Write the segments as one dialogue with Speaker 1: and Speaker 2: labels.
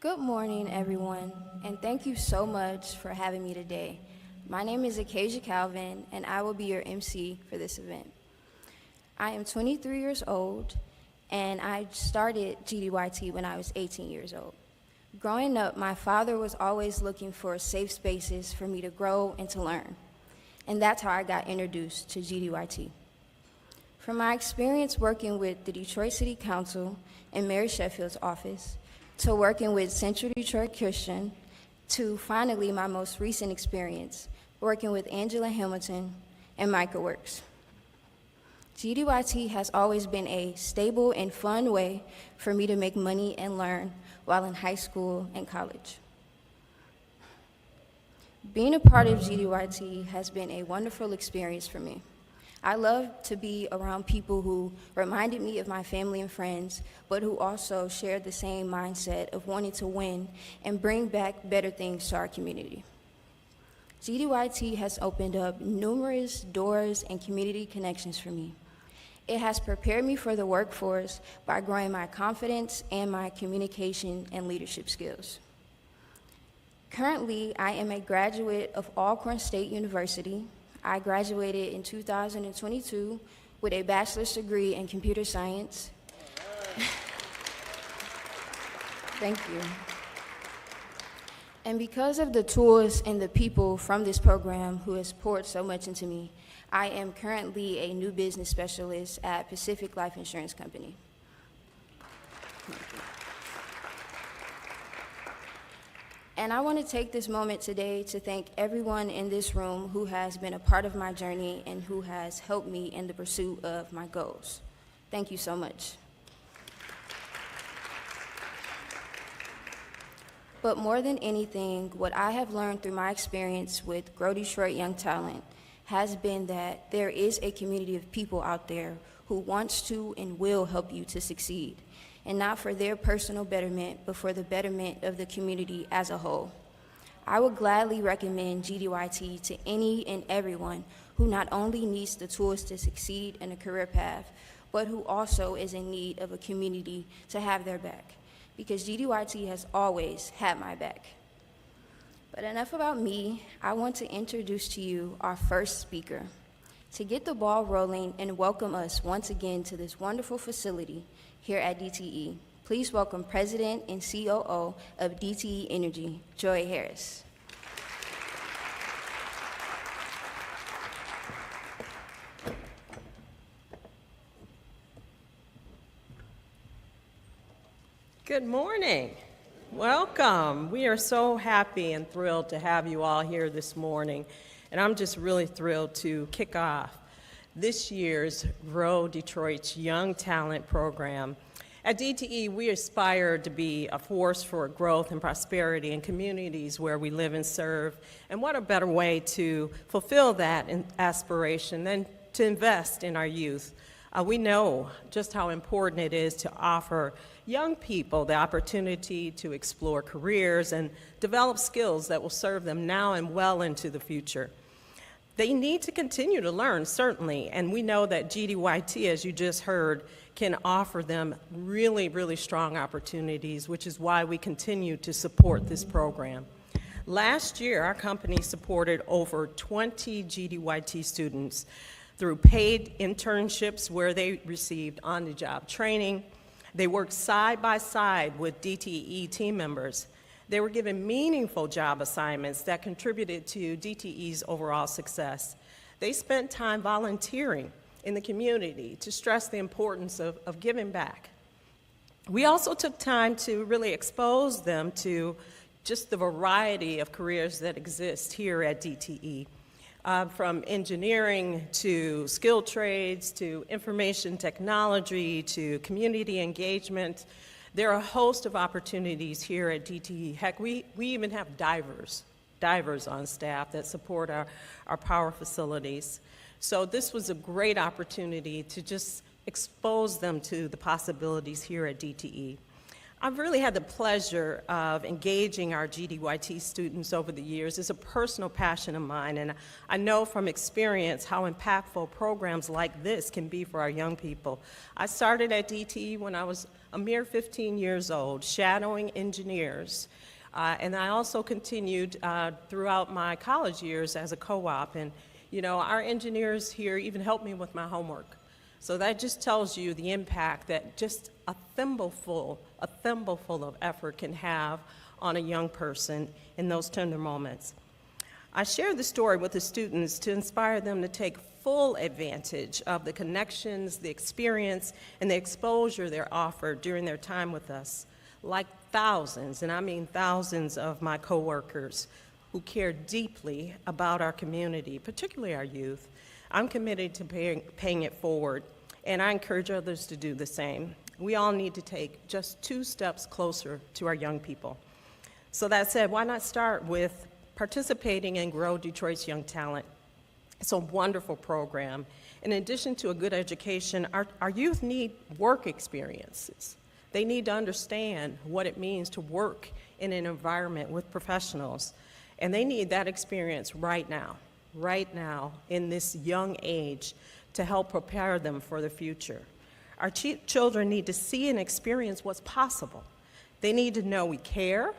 Speaker 1: Good morning, everyone, and thank you so much for having me today. My name is Acacia Calvin, and I will be your MC for this event. I am 23 years old, and I started GDYT when I was 18 years old. Growing up, my father was always looking for safe spaces for me to grow and to learn, and that's how I got introduced to GDYT. From my experience working with the Detroit City Council and Mary Sheffield's office, to working with Central Detroit Christian, to finally my most recent experience, working with Angela Hamilton and Micah Works. GDYT has always been a stable and fun way for me to make money and learn while in high school and college. Being a part of GDYT has been a wonderful experience for me. I love to be around people who reminded me of my family and friends, but who also shared the same mindset of wanting to win and bring back better things to our community. GDYT has opened up numerous doors and community connections for me. It has prepared me for the workforce by growing my confidence and my communication and leadership skills. Currently, I am a graduate of Alcorn State University. I graduated in 2022 with a bachelor's degree in computer science. Thank you. And because of the tools and the people from this program who has poured so much into me, I am currently a new business specialist at Pacific Life Insurance Company. And I want to take this moment today to thank everyone in this room who has been a part of my journey and who has helped me in the pursuit of my goals. Thank you so much. But more than anything, what I have learned through my experience with Grow Detroit Young Talent has been that there is a community of people out there who wants to and will help you to succeed, and not for their personal betterment, but for the betterment of the community as a whole. I would gladly recommend GDYT to any and everyone who not only needs the tools to succeed in a career path, but who also is in need of a community to have their back, because GDYT has always had my back. But enough about me. I want to introduce to you our first speaker. To get the ball rolling and welcome us once again to this wonderful facility here at DTE, please welcome President and COO of DTE Energy, Joy Harris.
Speaker 2: Good morning. Welcome. We are so happy and thrilled to have you all here this morning. And I'm just really thrilled to kick off this year's Grow Detroit's Young Talent Program. At DTE, we aspire to be a force for growth and prosperity in communities where we live and serve. And what a better way to fulfill that aspiration than to invest in our youth. We know just how important it is to offer young people the opportunity to explore careers and develop skills that will serve them now and well into the future. They need to continue to learn, certainly, and we know that GDYT, as you just heard, can offer them really, really strong opportunities, which is why we continue to support this program. Last year, our company supported over 20 GDYT students through paid internships where they received on-the-job training. They worked side by side with DTE team members. They were given meaningful job assignments that contributed to DTE's overall success. They spent time volunteering in the community to stress the importance of giving back. We also took time to really expose them to just the variety of careers that exist here at DTE. From engineering to skilled trades to information technology to community engagement. There are a host of opportunities here at DTE. Heck, we even have divers on staff that support our power facilities. So this was a great opportunity to just expose them to the possibilities here at DTE. I've really had the pleasure of engaging our GDYT students over the years. It's a personal passion of mine, and I know from experience how impactful programs like this can be for our young people. I started at DTE when I was a mere 15 years old, shadowing engineers, and I also continued throughout my college years as a co-op, and you know, our engineers here even helped me with my homework. So that just tells you the impact that just a thimbleful of effort can have on a young person in those tender moments. I share the story with the students to inspire them to take full advantage of the connections, the experience, and the exposure they're offered during their time with us, like thousands, and I mean thousands of my coworkers who care deeply about our community, particularly our youth. I'm committed to paying it forward, and I encourage others to do the same. We all need to take just 2 steps closer to our young people. So that said, why not start with participating in Grow Detroit's Young Talent? It's a wonderful program. In addition to a good education, our youth need work experiences. They need to understand what it means to work in an environment with professionals, and they need that experience right now in this young age to help prepare them for the future. Our children need to see and experience what's possible. They need to know we care.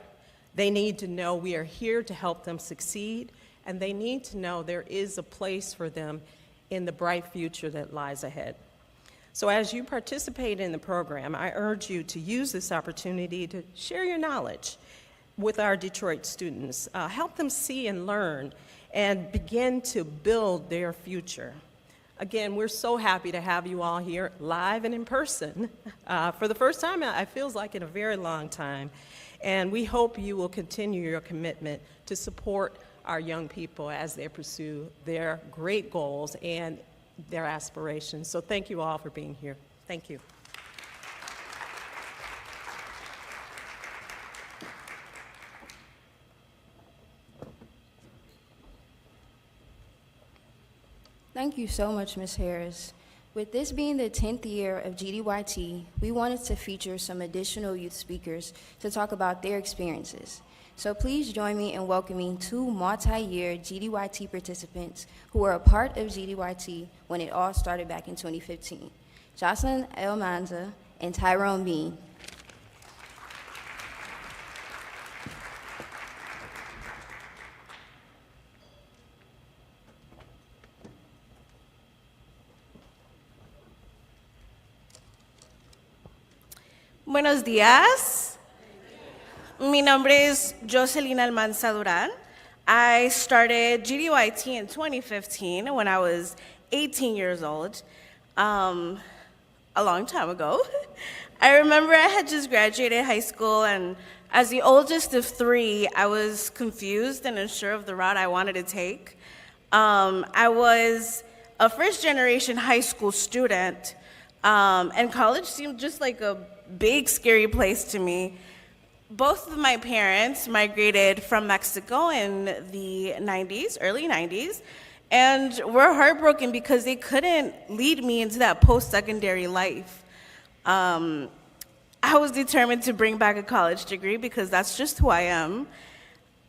Speaker 2: They need to know we are here to help them succeed, and they need to know there is a place for them in the bright future that lies ahead. So as you participate in the program, I urge you to use this opportunity to share your knowledge with our Detroit students. Help them see and learn and begin to build their future. Again, we're so happy to have you all here live and in person for the first time, it feels like in a very long time. And we hope you will continue your commitment to support our young people as they pursue their great goals and their aspirations. So thank you all for being here. Thank you.
Speaker 1: Thank you so much, Ms. Harris. With this being the 10th year of GDYT, we wanted to feature some additional youth speakers to talk about their experiences. So please join me in welcoming 2 multi-year GDYT participants who were a part of GDYT when it all started back in 2015, Jocelyn Elmanza and Tyrone Bean.
Speaker 3: Buenos días. Mi nombre es Jocelyn Almanza Duran. I started GDYT in 2015 when I was 18 years old, a long time ago. I remember I had just graduated high school, and as the oldest of 3, I was confused and unsure of the route I wanted to take. I was a first-generation high school student, and college seemed just like a big, scary place to me. Both of my parents migrated from Mexico in the 90s, early 90s, and were heartbroken because they couldn't lead me into that post-secondary life. I was determined to bring back a college degree because that's just who I am.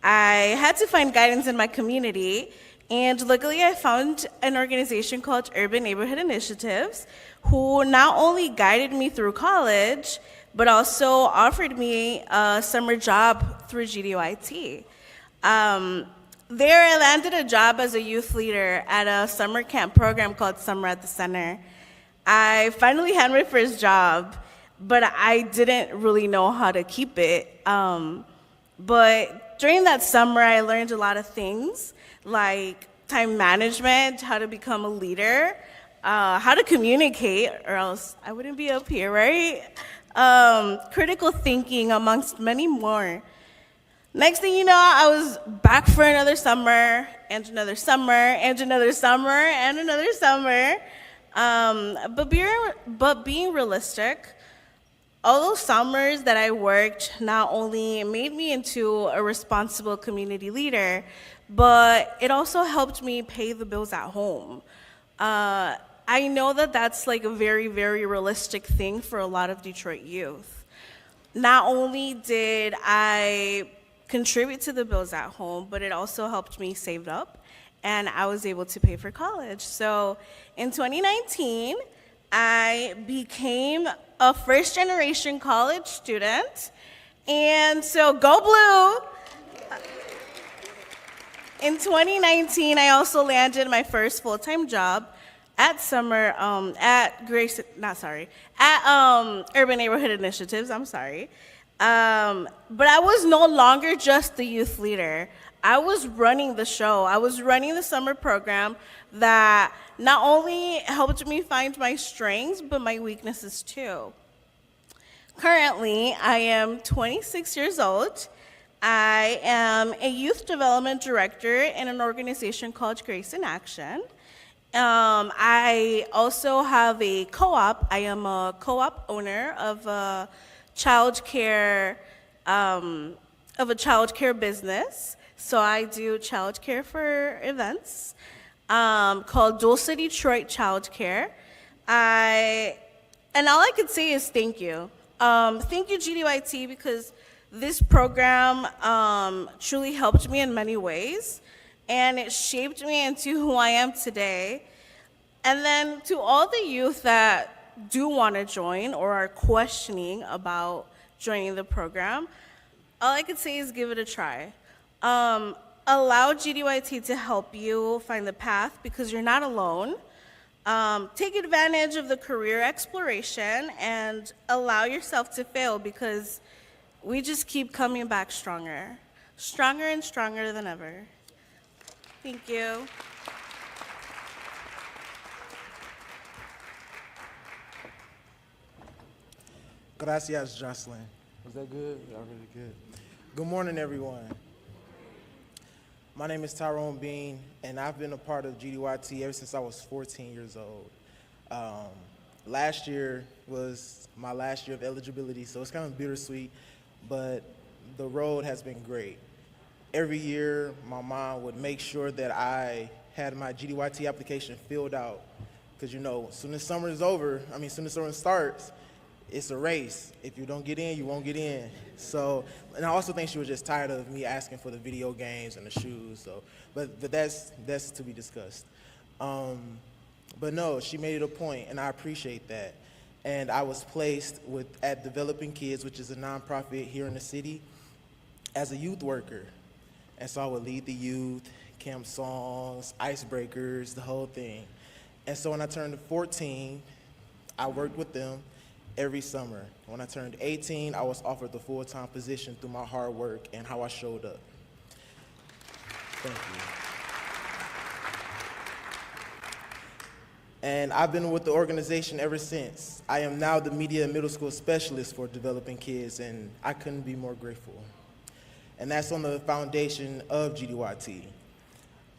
Speaker 3: I had to find guidance in my community, and luckily I found an organization called Urban Neighborhood Initiatives, who not only guided me through college, but also offered me a summer job through GDYT. There I landed a job as a youth leader at a summer camp program called Summer at the Center. I finally had my first job, but I didn't really know how to keep it. But during that summer, I learned a lot of things, like time management, how to become a leader, how to communicate, or else I wouldn't be up here, right? Critical thinking, amongst many more. Next thing you know, I was back for another summer, and another summer, and another summer, and another summer. But being realistic, all those summers that I worked not only made me into a responsible community leader, but it also helped me pay the bills at home. I know that that's like a very, very realistic thing for a lot of Detroit youth. not only did I contribute to the bills at home, but it also helped me save up, and I was able to pay for college. So in 2019, I became a first-generation college student, and so go Blue! In 2019, I also landed my first full-time job at Urban Neighborhood Initiatives, I'm sorry. But I was no longer just the youth leader. I was running the show. I was running the summer program that not only helped me find my strengths, but my weaknesses too. Currently, I am 26 years old. I am a youth development director in an organization called Grace in Action. I also have a co-op. I am a co-op owner of a childcare business. So I do childcare for events called Dulce Detroit Childcare. And all I could say is thank you. Thank you, GDYT, because this program truly helped me in many ways, and it shaped me into who I am today. And then to all the youth that do want to join or are questioning about joining the program, all I could say is give it a try. Allow GDYT to help you find the path because you're not alone. Take advantage of the career exploration and allow yourself to fail because we just keep coming back stronger and stronger than ever. Thank you.
Speaker 4: Gracias, Jocelyn. Was that good? That really good. Good morning, everyone. My name is Tyrone Bean, and I've been a part of GDYT ever since I was 14 years old. Last year was my last year of eligibility, so it's kind of bittersweet, but the road has been great. Every year, my mom would make sure that I had my GDYT application filled out, because as soon as summer is over, soon as summer starts, it's a race. If you don't get in, you won't get in. So, and I also think she was just tired of me asking for the video games and the shoes. So, but that's to be discussed. But no, she made it a point, and I appreciate that. And I was placed at Developing Kids, which is a nonprofit here in the city, as a youth worker. And so I would lead the youth, camp songs, icebreakers, the whole thing. And so when I turned 14, I worked with them every summer. When I turned 18, I was offered the full-time position through my hard work and how I showed up. Thank you. And I've been with the organization ever since. I am now the media and middle school specialist for Developing Kids, and I couldn't be more grateful. And that's on the foundation of GDYT.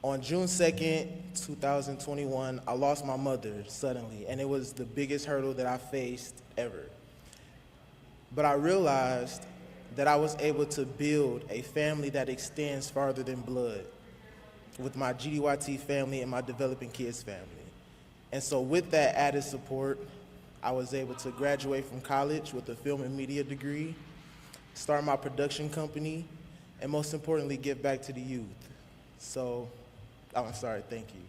Speaker 4: On June 2nd, 2021, I lost my mother suddenly, and it was the biggest hurdle that I faced ever. But I realized that I was able to build a family that extends farther than blood with my GDYT family and my Developing Kids family. And so with that added support, I was able to graduate from college with a film and media degree, start my production company, and most importantly, give back to the youth. So, I'm sorry, thank you.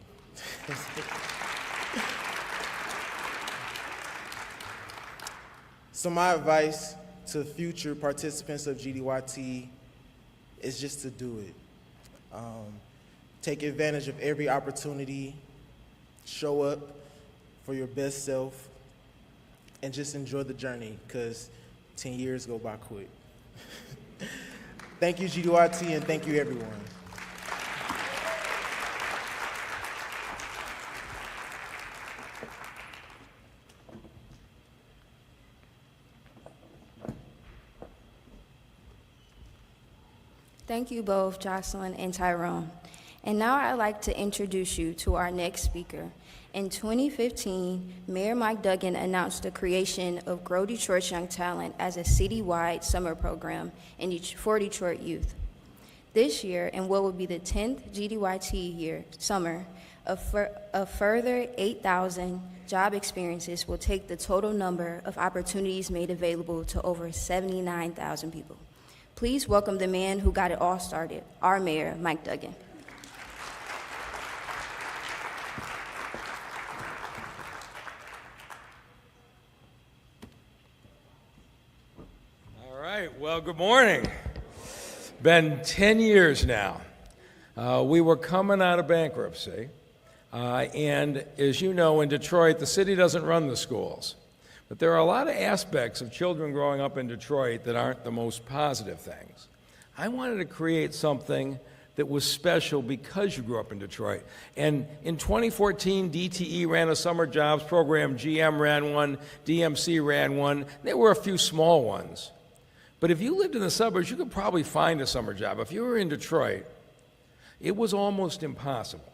Speaker 4: So my advice to future participants of GDYT is just to do it. Take advantage of every opportunity, show up for your best self, and just enjoy the journey, because 10 years go by quick. Thank you, GDYT, and thank you, everyone.
Speaker 1: Thank you both, Jocelyn and Tyrone. And now I'd like to introduce you to our next speaker. In 2015, Mayor Mike Duggan announced the creation of Grow Detroit's Young Talent as a citywide summer program for Detroit youth. This year, in what will be the 10th GDYT year, summer, a further 8,000 job experiences will take the total number of opportunities made available to over 79,000 people. Please welcome the man who got it all started, our mayor, Mike Duggan.
Speaker 5: All right, well, good morning. Been 10 years now. We were coming out of bankruptcy, and as you know, in Detroit, the city doesn't run the schools. But there are a lot of aspects of children growing up in Detroit that aren't the most positive things. I wanted to create something that was special because you grew up in Detroit. And in 2014, DTE ran a summer jobs program, GM ran one, DMC ran one. There were a few small ones. But if you lived in the suburbs, you could probably find a summer job. If you were in Detroit, it was almost impossible.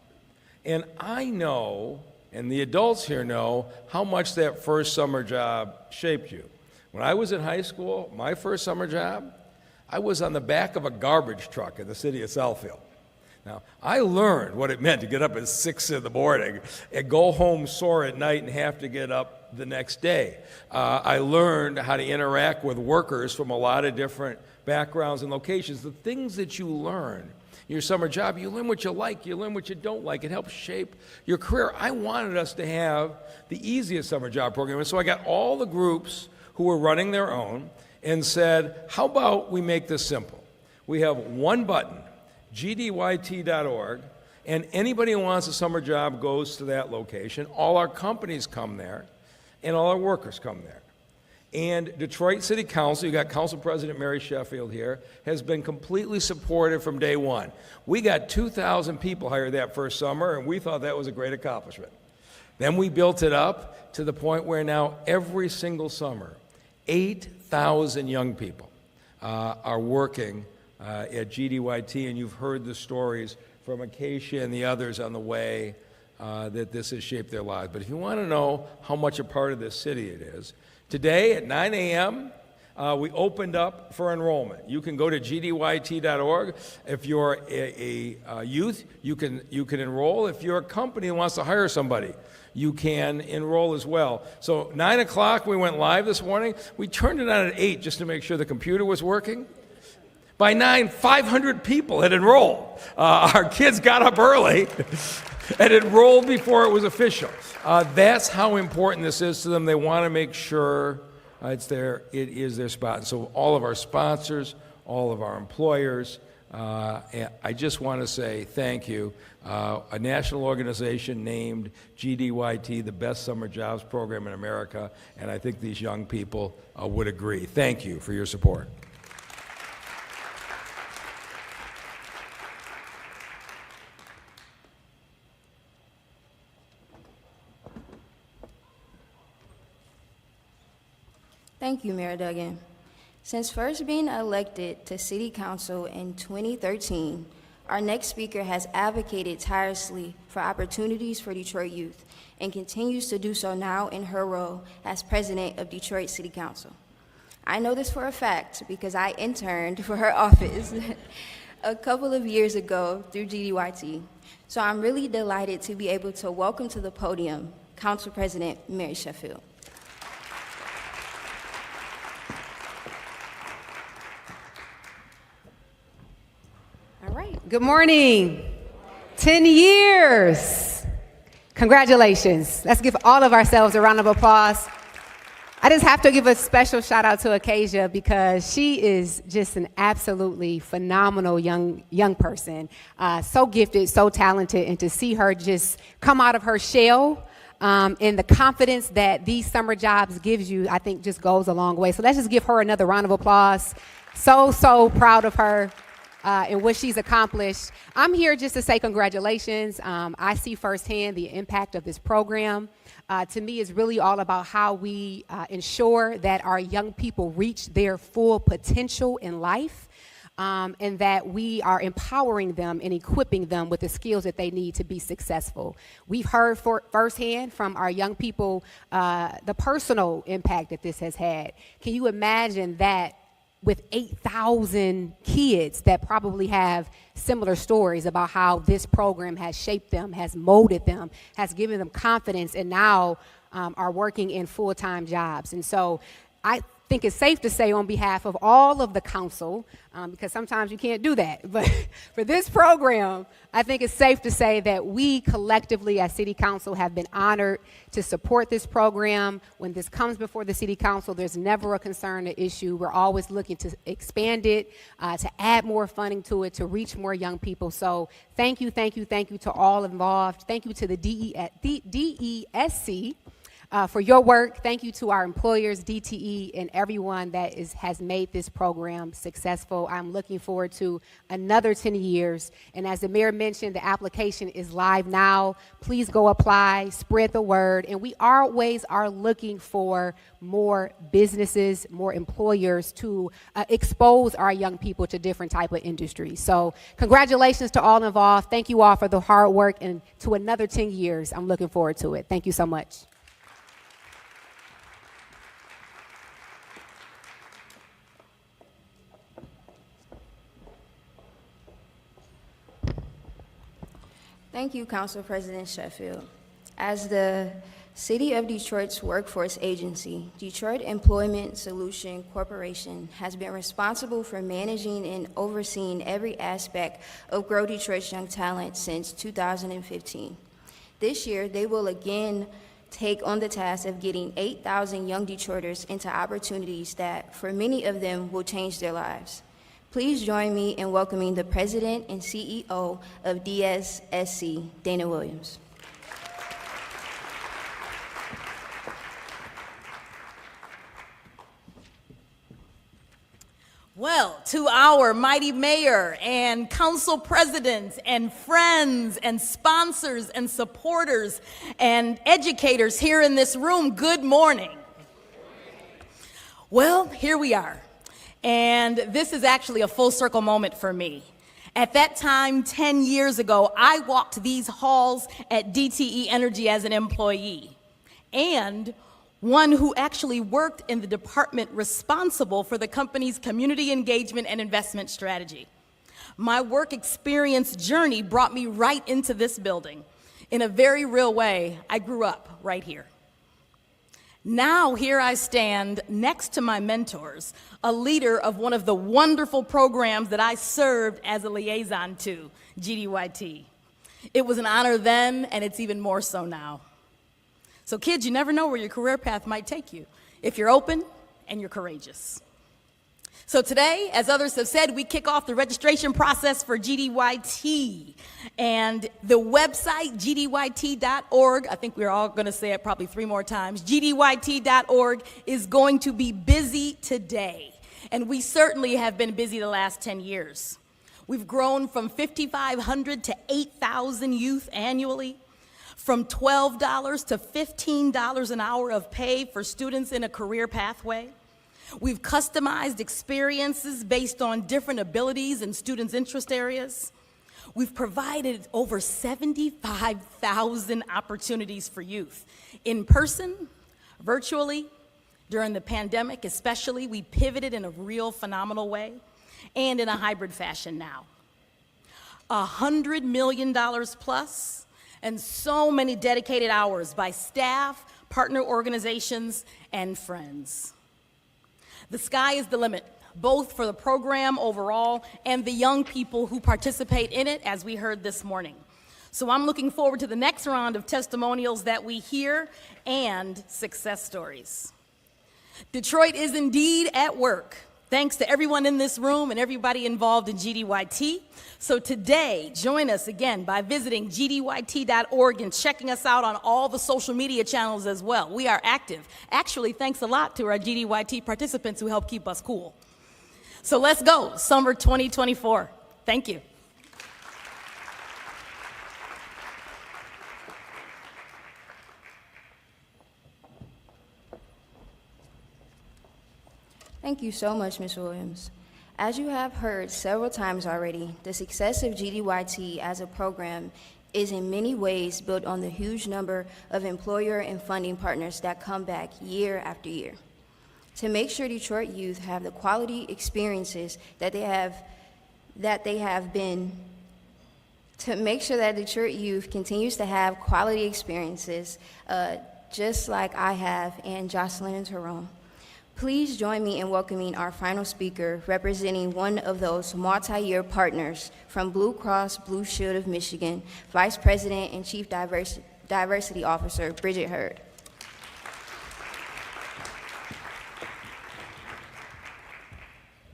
Speaker 5: And I know, and the adults here know, how much that first summer job shaped you. When I was in high school, my first summer job, I was on the back of a garbage truck in the city of Southfield. Now, I learned what it meant to get up at 6 in the morning and go home sore at night and have to get up the next day. I learned how to interact with workers from a lot of different backgrounds and locations. The things that you learn in your summer job, you learn what you like, you learn what you don't like. It helps shape your career. I wanted us to have the easiest summer job program, and so I got all the groups who were running their own and said, how about we make this simple? We have one button, GDYT.org, and anybody who wants a summer job goes to that location. All our companies come there, and all our workers come there. And Detroit City Council, you got Council President Mary Sheffield here, has been completely supportive from day one. We got 2,000 people hired that first summer, and we thought that was a great accomplishment. Then we built it up to the point where now every single summer, 8,000 young people are working at GDYT, and you've heard the stories from Acacia and the others on the way that this has shaped their lives. But if you want to know how much a part of this city it is, today at 9 a.m., we opened up for enrollment. You can go to gdyt.org. If you're a youth, you can enroll. If you're a company that wants to hire somebody, you can enroll as well. So 9 o'clock, we went live this morning. We turned it on at 8 just to make sure the computer was working. By 9, 500 people had enrolled. Our kids got up early and enrolled before it was official. That's how important this is to them. They want to make sure it is their spot. And so all of our sponsors, all of our employers, I just want to say thank you. A national organization named GDYT the best summer jobs program in America, and I think these young people would agree. Thank you for your support.
Speaker 1: Thank you, Mayor Duggan. Since first being elected to City Council in 2013, our next speaker has advocated tirelessly for opportunities for Detroit youth and continues to do so now in her role as president of Detroit City Council. I know this for a fact because I interned for her office a couple of years ago through GDYT. So I'm really delighted to be able to welcome to the podium Council President Mary Sheffield.
Speaker 6: All right, good morning. 10 years. Congratulations. Let's give all of ourselves a round of applause. I just have to give a special shout out to Acacia because she is just an absolutely phenomenal young person. So gifted, so talented, and to see her just come out of her shell and the confidence that these summer jobs gives you, I think just goes a long way. So let's just give her another round of applause. So proud of her. And what she's accomplished. I'm here just to say congratulations. I see firsthand the impact of this program. To me, it's really all about how we ensure that our young people reach their full potential in life, and that we are empowering them and equipping them with the skills that they need to be successful. We've heard firsthand from our young people the personal impact that this has had. Can you imagine that with 8,000 kids that probably have similar stories about how this program has shaped them, has molded them, has given them confidence, and now are working in full-time jobs. And so I think it's safe to say on behalf of all of the council, because sometimes you can't do that, but for this program, I think it's safe to say that we collectively as City Council have been honored to support this program. When this comes before the City Council, there's never a concern or issue. We're always looking to expand it, to add more funding to it, to reach more young people. So thank you to all involved. Thank you to the DESC. For your work. Thank you to our employers, DTE, and everyone that has made this program successful. I'm looking forward to another 10 years. And as the mayor mentioned, the application is live now. Please go apply, spread the word. And we always are looking for more businesses, more employers to expose our young people to different type of industries. So congratulations to all involved. Thank you all for the hard work, and to another 10 years. I'm looking forward to it. Thank you so much.
Speaker 1: Thank you, Council President Sheffield. As the City of Detroit's workforce agency, Detroit Employment Solution Corporation has been responsible for managing and overseeing every aspect of Grow Detroit's Young Talent since 2015. This year, they will again take on the task of getting 8,000 young Detroiters into opportunities that, for many of them, will change their lives. Please join me in welcoming the President and CEO of DSSC, Dana Williams.
Speaker 7: Well, to our mighty mayor and council presidents and friends and sponsors and supporters and educators here in this room, good morning. Well, here we are. And this is actually a full circle moment for me. At that time, 10 years ago, I walked these halls at DTE Energy as an employee, and one who actually worked in the department responsible for the company's community engagement and investment strategy. My work experience journey brought me right into this building. In a very real way, I grew up right here. Now here I stand next to my mentors, a leader of one of the wonderful programs that I served as a liaison to, GDYT. It was an honor then, and it's even more so now. So kids, you never know where your career path might take you if you're open and you're courageous. So today, as others have said, we kick off the registration process for GDYT. And the website, gdyt.org, I think we're all going to say it probably 3 more times, gdyt.org is going to be busy today. And we certainly have been busy the last 10 years. We've grown from 5,500 to 8,000 youth annually, from $12 to $15 an hour of pay for students in a career pathway. We've customized experiences based on different abilities and students' interest areas. We've provided over 75,000 opportunities for youth, in person, virtually. During the pandemic especially, we pivoted in a real phenomenal way, and in a hybrid fashion now. $100 million plus, and so many dedicated hours by staff, partner organizations, and friends. The sky is the limit, both for the program overall and the young people who participate in it, as we heard this morning. So I'm looking forward to the next round of testimonials that we hear and success stories. Detroit is indeed at work, thanks to everyone in this room and everybody involved in GDYT. So today, join us again by visiting gdyt.org and checking us out on all the social media channels as well. We are active. Actually, thanks a lot to our GDYT participants who help keep us cool. So let's go, summer 2024. Thank you.
Speaker 1: Thank you so much, Ms. Williams. As you have heard several times already, the success of GDYT as a program is in many ways built on the huge number of employer and funding partners that come back year after year. to make sure Detroit youth have the quality experiences to make sure that Detroit youth continues to have quality experiences, just like I have and Jocelyn and Tyrone. Please join me in welcoming our final speaker, representing one of those multi-year partners from Blue Cross Blue Shield of Michigan, Vice President and Chief Diversity Officer, Bridget Hurd.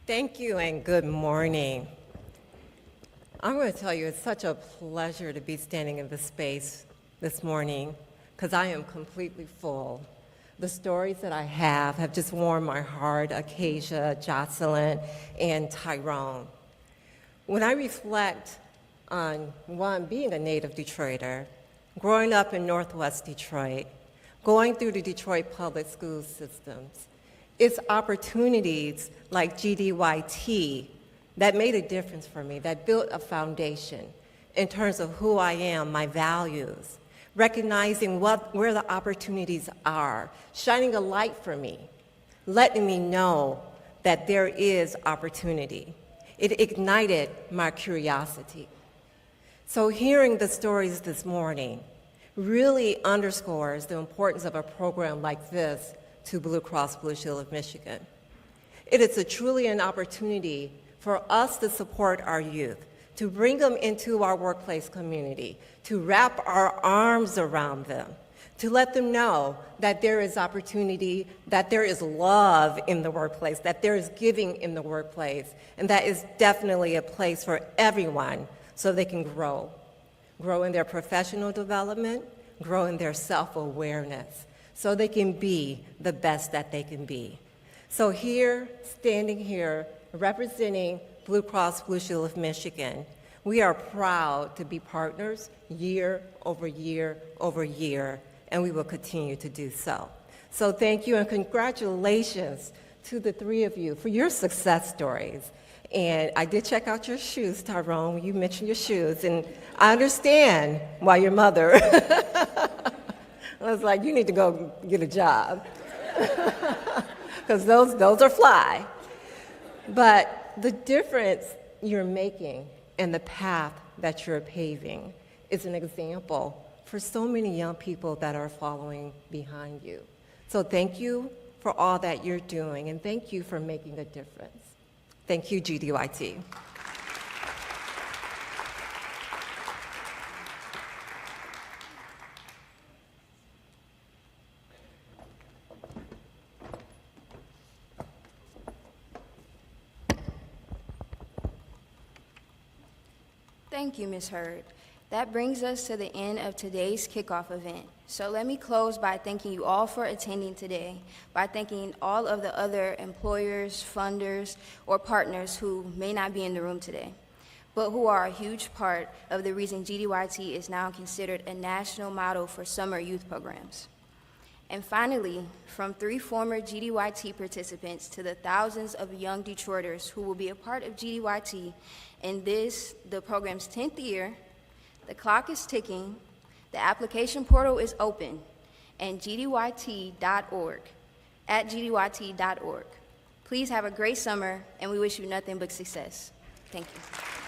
Speaker 8: Thank you and good morning. I'm going to tell you it's such a pleasure to be standing in this space this morning because I am completely full. The stories that I have just warmed my heart, Acacia, Jocelyn, and Tyrone. When I reflect on, one, being a native Detroiter, growing up in Northwest Detroit, going through the Detroit public school systems, it's opportunities like GDYT that made a difference for me, that built a foundation in terms of who I am, my values, recognizing where the opportunities are, shining a light for me, letting me know that there is opportunity. It ignited my curiosity. So hearing the stories this morning really underscores the importance of a program like this to Blue Cross Blue Shield of Michigan. It is truly an opportunity for us to support our youth, to bring them into our workplace community, to wrap our arms around them, to let them know that there is opportunity, that there is love in the workplace, that there is giving in the workplace, and that is definitely a place for everyone so they can grow in their professional development, grow in their self-awareness, so they can be the best that they can be. So here, standing here, representing Blue Cross Blue Shield of Michigan, we are proud to be partners year over year over year, and we will continue to do so. So thank you and congratulations to the three of you for your success stories. And I did check out your shoes, Tyrone. You mentioned your shoes, and I understand why your mother I was like, you need to go get a job, because those are fly. But the difference you're making and the path that you're paving is an example for so many young people that are following behind you. So thank you for all that you're doing, and thank you for making a difference. Thank you, GDYT.
Speaker 1: Thank you, Ms. Hurd. That brings us to the end of today's kickoff event. So let me close by thanking you all for attending today, by thanking all of the other employers, funders, or partners who may not be in the room today, but who are a huge part of the reason GDYT is now considered a national model for summer youth programs. And finally, from 3 former GDYT participants to the thousands of young Detroiters who will be a part of GDYT in the program's 10th year, the clock is ticking, the application portal is open, and GDYT.org, at GDYT.org. Please have a great summer, and we wish you nothing but success. Thank you.